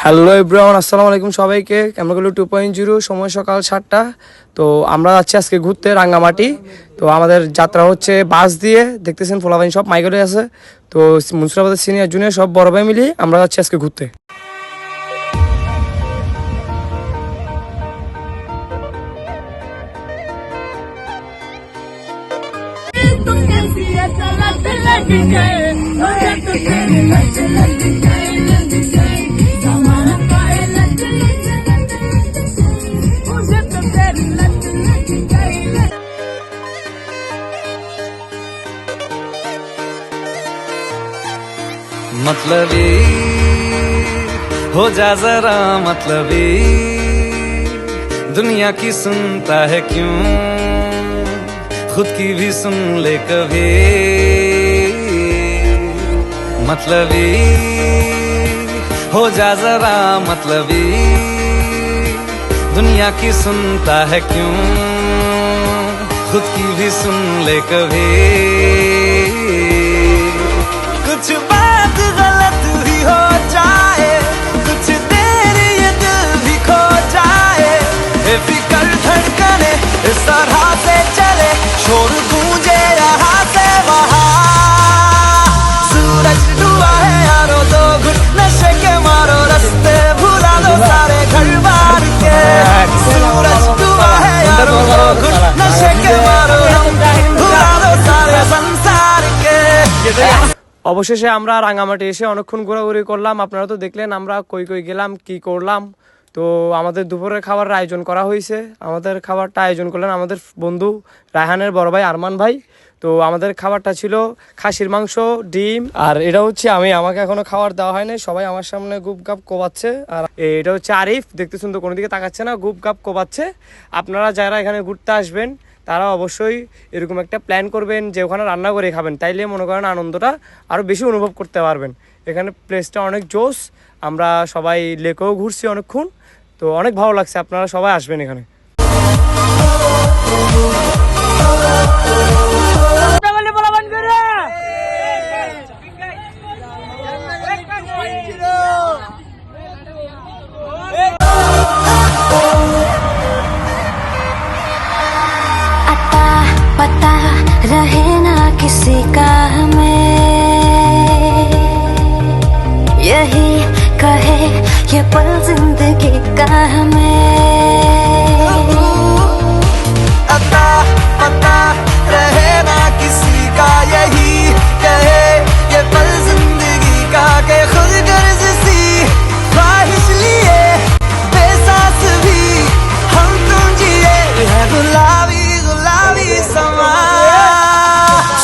Hello everyone, আসসালামু আলাইকুম সবাইকে। ক্যামেরাগুলো 2.0, সময় সকাল 7টা। তো আমরা যাচ্ছি আজকে ঘুরতে রাঙ্গামাটি। তো আমাদের যাত্রা হচ্ছে বাস দিয়ে, দেখতেছেন ফোলাবাইন সব মাইকেলে আছে। তো মুন্সিপাবাদের সিনিয়র জুনিয়র সব বড় ভাই মিলিয়ে আমরা যাচ্ছি আজকে ঘুরতে। मतलबी हो जा जरा मतलबी, दुनिया की सुनता है क्यों, खुद की भी सुन ले कभी। मतलबी हो जा जरा मतलबी, दुनिया की सुनता है क्यों, खुद की भी सुन ले कभी। कुछ बात गलत भी हो जाए, कुछ देर ये दिल भी खो जाए, बेफिक्र धड़कने इस तरह से चले, शोर गूंजे यहाँ से वहाँ। सूरज डूबा है यारो, दो घुट नशे के मारो, रास्ते भुला दो सारे घर बार के। सूरज डूबा है यारो, दो घुट नशे के मारो, भुला दो सारे संसार के। অবশেষে আমরা রাঙ্গামাটি এসে অনেকক্ষণ ঘোরাঘুরি করলাম। আপনারা তো দেখলেন আমরা কই কই গেলাম, কি করলাম। তো আমাদের দুপুরের খাবারের আয়োজন করা হয়েছে। আমাদের খাবারটা আয়োজন করলেন আমাদের বন্ধু রায়হানের বড় ভাই আরমান ভাই। তো আমাদের খাবারটা ছিল খাসির মাংস, ডিম, আর এটা হচ্ছে আমাকে এখনো খাবার দেওয়া হয়নি। সবাই আমার সামনে গুপ গাপ কোবাচ্ছে। আর এটা হচ্ছে আরিফ, দেখতেছেন তো কোনো দিকে তাকাচ্ছে না, গুপ গাপ কোবাচ্ছে। আপনারা যারা এখানে ঘুরতে আসবেন তারা অবশ্যই এরকম একটা প্ল্যান করবেন যে ওখানে রান্না করে খাবেন, তাইলে মনে করেন আনন্দটা আরও বেশি অনুভব করতে পারবেন। এখানে প্লেসটা অনেক জোস। আমরা সবাই লেকেও ঘুরছি অনেকক্ষণ, তো অনেক ভালো লাগছে। আপনারা সবাই আসবেন এখানে। पता रहे ना किसी का हमें, यही कहे ये पल जिंदगी का हमें। अता पता रहे ना किसी का, यही कहे ये पल जिंदगी का, के खुद गर्ज सी ख्वाहिश लिए बेसास भी हम तुम जिए है गुलाबी गुलाबी समा।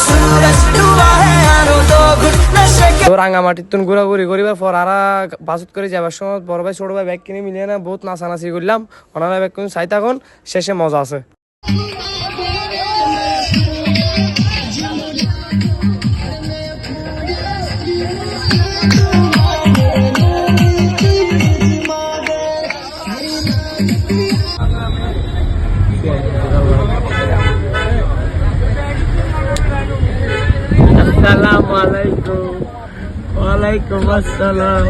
सूरज डूबा है यारो, दो घुट नशे के। তো রাঙ্গামাটির তুন ঘোরাঘুরি করিবার পর আর বাসত করে যাবার সময় বড় ভাই ছোট ভাই ব্যাগ কিনে মিলিয়ে না বহুত নাচানাচি করলাম। ওনারা ব্যাগ কিনে চাই তখন শেষে মজা আছে। আসসালামু আলাইকুম। ওয়ালাইকুম আসসালাম।